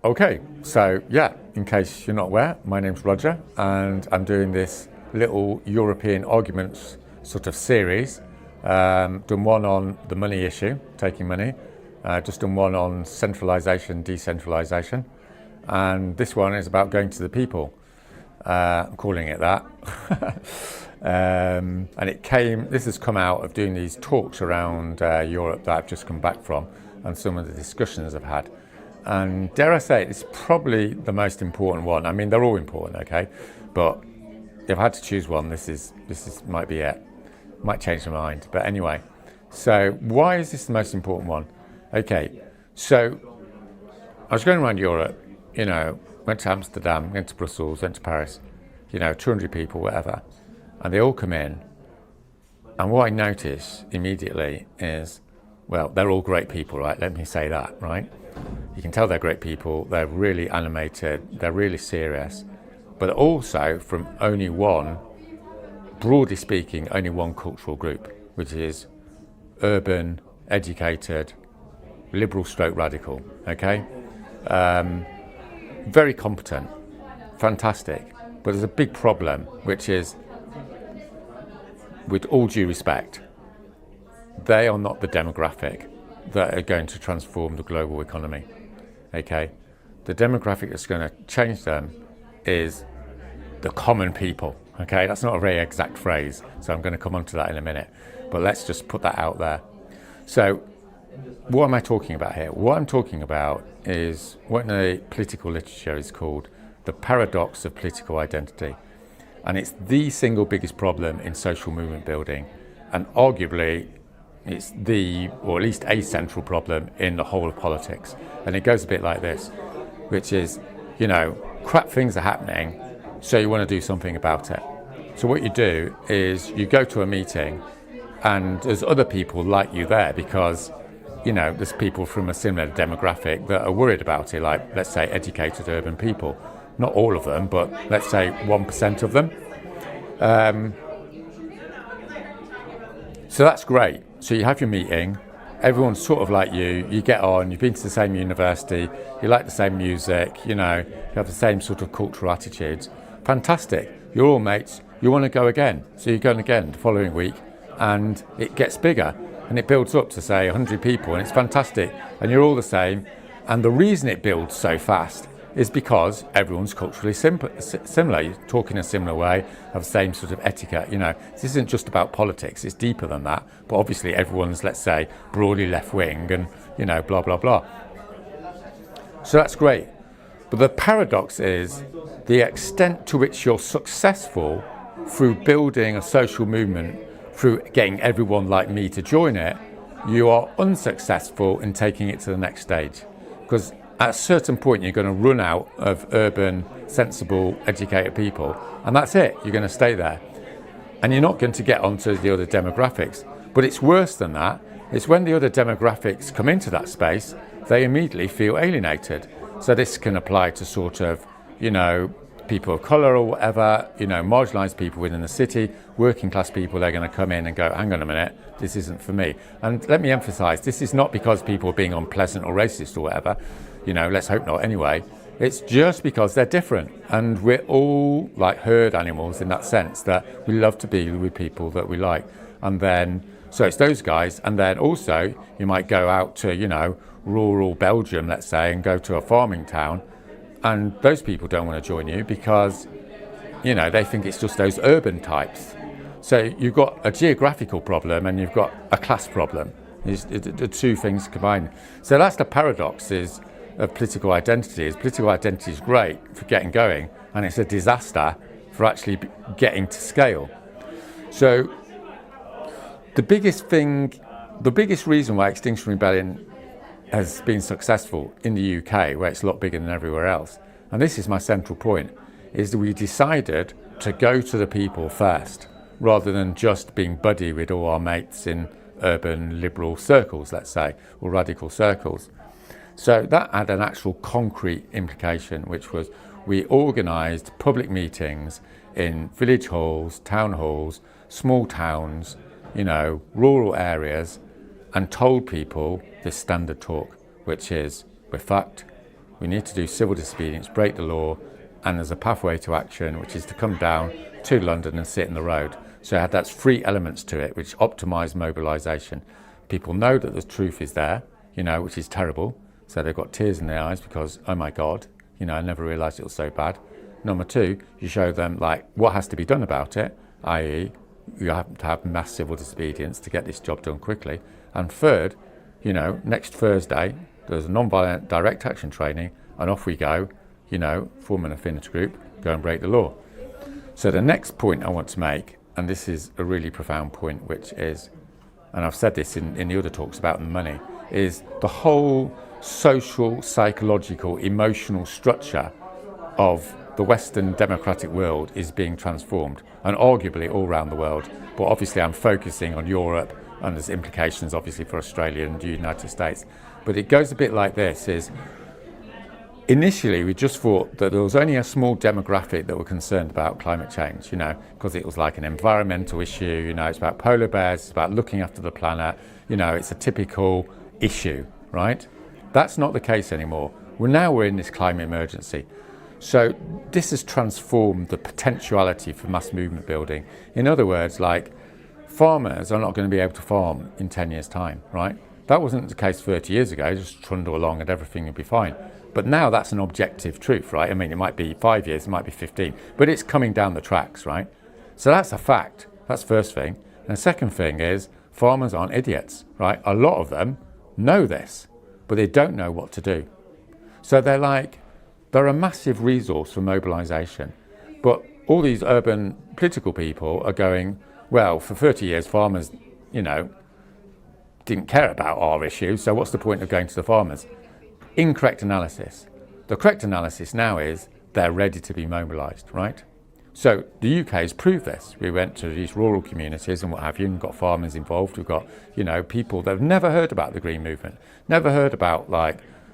Okay, so yeah, in case you're not aware, my name's Roger and I'm doing this little European arguments sort of series. Done one on the money issue, taking money, just done one on centralisation, decentralisation, and this one is about going to the people. I'm calling it that. And this has come out of doing these talks around Europe that I've just come back from and some of the discussions I've had. And dare I say, it's probably the most important one. I mean, they're all important, okay? But if I had to choose one, this might be it. Might change my mind. But anyway, so why is this the most important one? Okay, so I was going around Europe, went to Amsterdam, went to Brussels, went to Paris, 200 people, whatever. And they all come in. And what I notice immediately is, well, they're all great people, right? Let me say that, right? You can tell they're great people, they're really animated, they're really serious, but also from only one, broadly speaking, only one cultural group, which is urban, educated, liberal stroke radical, okay? Very competent, fantastic, but there's a big problem, which is, with all due respect, they are not the demographic that are going to transform the global economy, okay? The demographic that's going to change them is the common people, okay? That's not a very exact phrase, so I'm going to come on to that in a minute, but let's just put that out there. So what am I talking about here? What I'm talking about is what in the political literature is called the paradox of political identity. And it's the single biggest problem in social movement building, and arguably it's or at least a central problem in the whole of politics. And it goes a bit like this, which is, crap things are happening, so you want to do something about it. So what you do is you go to a meeting and there's other people like you there because, there's people from a similar demographic that are worried about it, like, let's say, educated urban people. Not all of them, but let's say 1% of them. So that's great. So you have your meeting, everyone's sort of like you get on, you've been to the same university, you like the same music, you have the same sort of cultural attitudes. Fantastic. You're all mates, you want to go again. So you're going again the following week and it gets bigger and it builds up to say 100 people and it's fantastic and you're all the same. And the reason it builds so fast is because everyone's culturally similar. You talk in a similar way, have the same sort of etiquette. This isn't just about politics, it's deeper than that. But obviously everyone's, let's say, broadly left-wing and, blah, blah, blah. So that's great. But the paradox is the extent to which you're successful through building a social movement, through getting everyone like me to join it, you are unsuccessful in taking it to the next stage. Because at a certain point, you're going to run out of urban, sensible, educated people, and that's it. You're going to stay there. And you're not going to get onto the other demographics. But it's worse than that. It's when the other demographics come into that space, they immediately feel alienated. So this can apply to sort of, people of colour or whatever, marginalised people within the city, working class people, they're going to come in and go, hang on a minute, this isn't for me. And let me emphasise, this is not because people are being unpleasant or racist or whatever. Let's hope not anyway. It's just because they're different. And we're all like herd animals in that sense that we love to be with people that we like. And then, so it's those guys. And then also you might go out to, rural Belgium, let's say, and go to a farming town. And those people don't want to join you because, they think it's just those urban types. So you've got a geographical problem and you've got a class problem. The two things combined. So that's the paradox of political identity. Political identity is great for getting going, and it's a disaster for actually getting to scale. So the biggest reason why Extinction Rebellion has been successful in the UK, where it's a lot bigger than everywhere else, and this is my central point, is that we decided to go to the people first, rather than just being buddy with all our mates in urban liberal circles, let's say, or radical circles. So that had an actual concrete implication, which was we organised public meetings in village halls, town halls, small towns, rural areas, and told people this standard talk, which is, we're fucked, we need to do civil disobedience, break the law, and there's a pathway to action, which is to come down to London and sit in the road. So that's 3 elements to it, which optimise mobilisation. People know that the truth is there, which is terrible. So they've got tears in their eyes because, oh my God, I never realised it was so bad. Number 2, you show them what has to be done about it, i.e. you have to have mass civil disobedience to get this job done quickly. And third, next Thursday, there's a non-violent direct action training, and off we go, form an affinity group, go and break the law. So the next point I want to make, and this is a really profound point, which is, and I've said this in the other talks about money, is the whole social, psychological, emotional structure of the Western democratic world is being transformed, and arguably all around the world. But obviously I'm focusing on Europe, and there's implications obviously for Australia and the United States. But it goes a bit like this, is initially we just thought that there was only a small demographic that were concerned about climate change, because it was like an environmental issue, it's about polar bears, it's about looking after the planet, it's a typical issue, right? That's not the case anymore. We're in this climate emergency. So this has transformed the potentiality for mass movement building. In other words, farmers are not going to be able to farm in 10 years' time, right? That wasn't the case 30 years ago, just trundle along and everything would be fine. But now that's an objective truth, right? I mean, it might be 5 years, it might be 15, but it's coming down the tracks, right? So that's a fact. That's the first thing. And the second thing is farmers aren't idiots, right? A lot of them know this, but they don't know what to do. So they're a massive resource for mobilisation. But all these urban political people are going, well, for 30 years, farmers, didn't care about our issue, so what's the point of going to the farmers? Incorrect analysis. The correct analysis now is they're ready to be mobilised, right? So the UK has proved this. We went to these rural communities and what have you, and got farmers involved. We've got, people that have never heard about the Green Movement, never heard about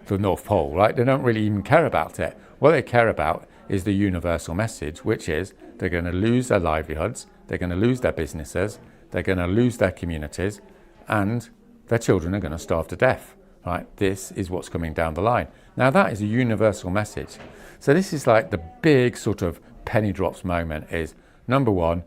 the North Pole, right? They don't really even care about it. What they care about is the universal message, which is they're going to lose their livelihoods, they're going to lose their businesses, they're going to lose their communities, and their children are going to starve to death, right? This is what's coming down the line. Now that is a universal message. So this is the big sort of penny drops moment is, number one,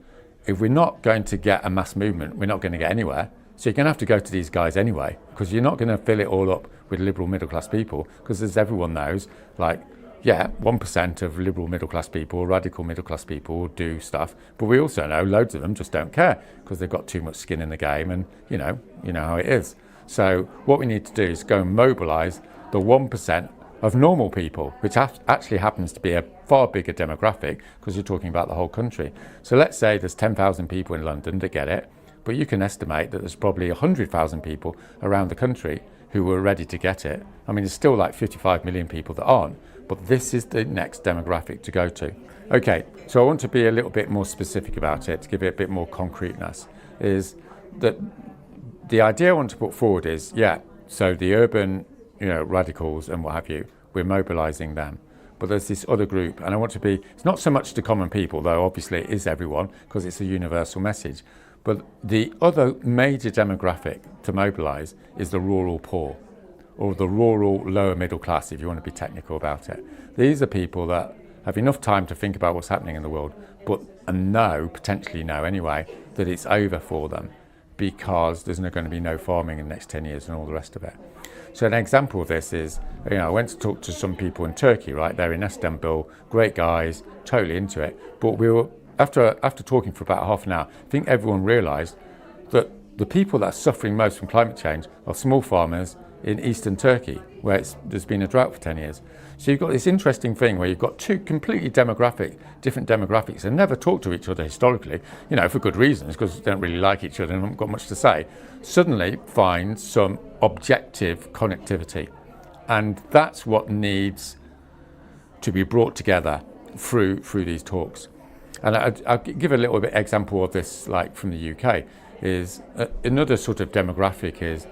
if we're not going to get a mass movement, we're not going to get anywhere. So you're going to have to go to these guys anyway, because you're not going to fill it all up with liberal middle class people, because as everyone knows, 1% of liberal middle class people, radical middle class people will do stuff, but we also know loads of them just don't care because they've got too much skin in the game, and you know how it is. So what we need to do is go and mobilise the 1% of normal people, which actually happens to be a far bigger demographic because you're talking about the whole country. So let's say there's 10,000 people in London that get it, but you can estimate that there's probably 100,000 people around the country who were ready to get it. I mean, there's still 55 million people that aren't, but this is the next demographic to go to. Okay, so I want to be a little bit more specific about it, to give it a bit more concreteness, is that the idea I want to put forward is, so the urban, radicals and what have you, we're mobilising them. But there's this other group, and I want to be, it's not so much the common people, though obviously it is everyone, because it's a universal message. But the other major demographic to mobilise is the rural poor, or the rural lower middle class, if you want to be technical about it. These are people that have enough time to think about what's happening in the world, and potentially know anyway, that it's over for them because there's going to be no farming in the next 10 years and all the rest of it. So an example of this is, I went to talk to some people in Turkey, right? They're in Istanbul, great guys, totally into it. But we were, after talking for about half an hour, I think everyone realised that the people that are suffering most from climate change are small farmers in eastern Turkey, where there's been a drought for 10 years. So you've got this interesting thing where you've got two completely different demographics and never talk to each other historically, for good reasons, because they don't really like each other and haven't got much to say, suddenly find some objective connectivity. And that's what needs to be brought together through these talks. And I'll give a little bit example of this, from the UK, is another sort of demographic is,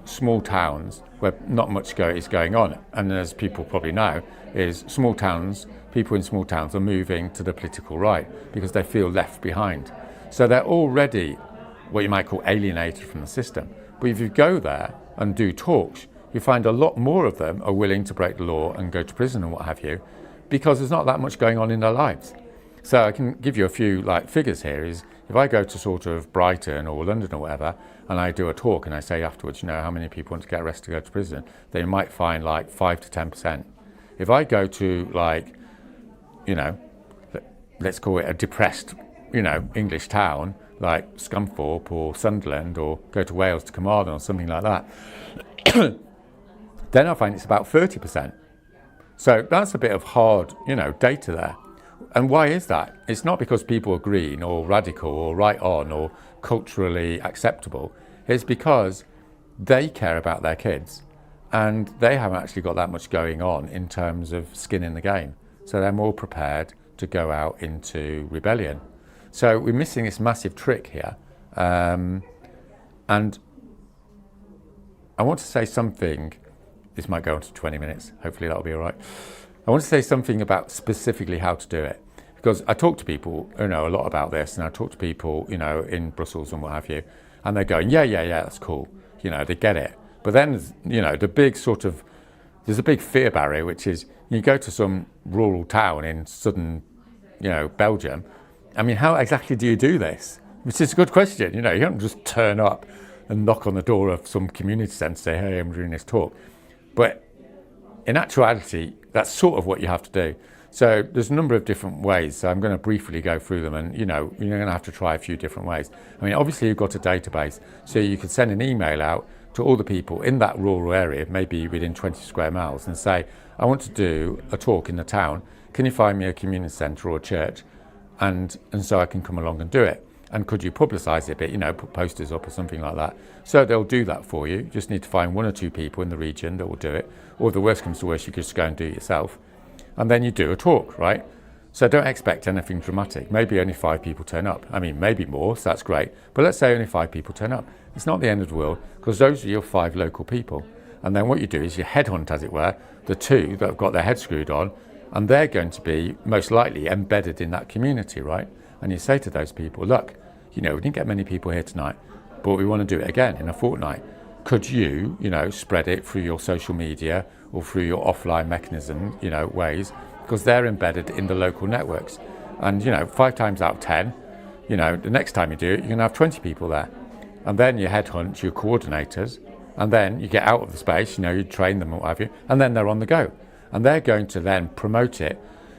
small towns where not much is going on. And as people probably know, is people in small towns are moving to the political right because they feel left behind. So they're already what you might call alienated from the system. But if you go there and do talks, you find a lot more of them are willing to break the law and go to prison and what have you, because there's not that much going on in their lives. So I can give you a few figures here. Is if I go to sort of Brighton or London or whatever, and I do a talk and I say afterwards, how many people want to get arrested to go to prison, then you might find 5 to 10%. If I go to let's call it a depressed, English town like Scunthorpe or Sunderland, or go to Wales to Carmarthen or something like that, then I find it's about 30%. So that's a bit of hard, data there. And why is that? It's not because people are green or radical or right on or culturally acceptable. It's because they care about their kids and they haven't actually got that much going on in terms of skin in the game. So they're more prepared to go out into rebellion. So we're missing this massive trick here. And I want to say something, this might go on to 20 minutes, hopefully that'll be all right. I want to say something about specifically how to do it. Because I talk to people who know a lot about this, and I talk to people, in Brussels and what have you, and they're going, yeah, that's cool. They get it. But then, the big there's a big fear barrier, which is you go to some rural town in southern, Belgium. I mean, how exactly do you do this? Which is a good question. You don't just turn up and knock on the door of some community centre and say, hey, I'm doing this talk. But in actuality, that's sort of what you have to do. So there's a number of different ways. So I'm going to briefly go through them, and you're going to have to try a few different ways. I mean, obviously you've got a database, so you could send an email out to all the people in that rural area, maybe within 20 square miles, and say, I want to do a talk in the town. Can you find me a community centre or a church? And so I can come along and do it. And could you publicise it a bit, put posters up or something like that? So they'll do that for you. You just need to find 1 or 2 people in the region that will do it. Or if the worst comes to worst, you could just go and do it yourself. And then you do a talk, right? So don't expect anything dramatic. Maybe only 5 people turn up. I mean, maybe more, so that's great. But let's say only 5 people turn up. It's not the end of the world, because those are your 5 local people. And then what you do is you headhunt, as it were, the 2 that have got their head screwed on, and they're going to be most likely embedded in that community, right? And you say to those people, look, we didn't get many people here tonight, but we want to do it again in a fortnight. Could you, spread it through your social media or through your offline mechanism, ways, because they're embedded in the local networks. And, 5 times out of 10, the next time you do it, you're going to have 20 people there. And then you headhunt your coordinators, and then you get out of the space, you train them or what have you, and then they're on the go. And they're going to then promote it,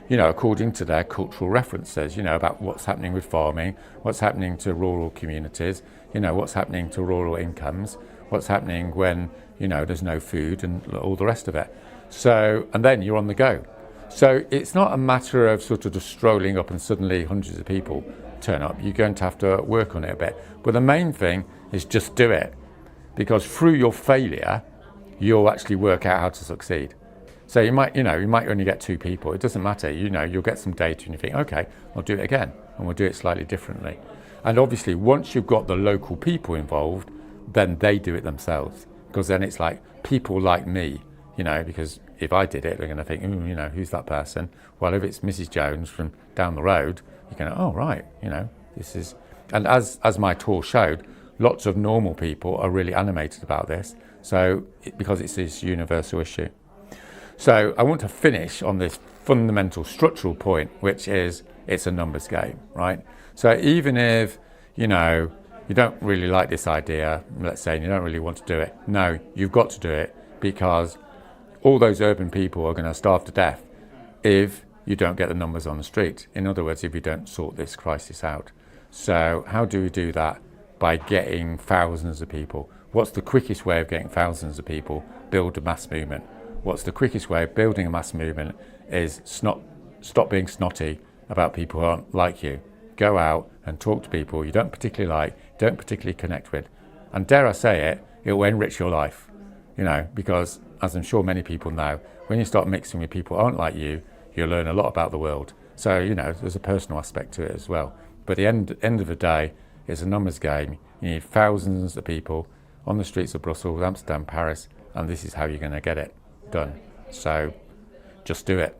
according to their cultural references, about what's happening with farming, what's happening to rural communities, what's happening to rural incomes, what's happening when, there's no food and all the rest of it. So, and then you're on the go. So it's not a matter of sort of just strolling up and suddenly hundreds of people turn up. You're going to have to work on it a bit. But the main thing is just do it, because through your failure, you'll actually work out how to succeed. So you might only get 2 people. It doesn't matter. You'll get some data and you think, okay, I'll do it again, and we'll do it slightly differently. And obviously, once you've got the local people involved, then they do it themselves, because then it's like people like me, because if I did it, they're going to think, who's that person? Well, if it's Mrs. Jones from down the road, you're going, oh, right, this is. And as my tour showed, lots of normal people are really animated about this. So because it's this universal issue. So I want to finish on this fundamental structural point, which is it's a numbers game, right? So even if, you don't really like this idea, let's say, and you don't really want to do it, no, you've got to do it, because all those urban people are going to starve to death if you don't get the numbers on the street. In other words, if you don't sort this crisis out. So how do we do that? By getting thousands of people. What's the quickest way of getting thousands of people? Build a mass movement. What's the quickest way of building a mass movement is stop being snotty about people who aren't like you. Go out and talk to people you don't particularly like, don't particularly connect with. And dare I say it, it will enrich your life. Because as I'm sure many people know, when you start mixing with people who aren't like you, you'll learn a lot about the world. So, there's a personal aspect to it as well. But at the end of the day, it's a numbers game. You need thousands of people on the streets of Brussels, Amsterdam, Paris, and this is how you're going to get it done. So just do it.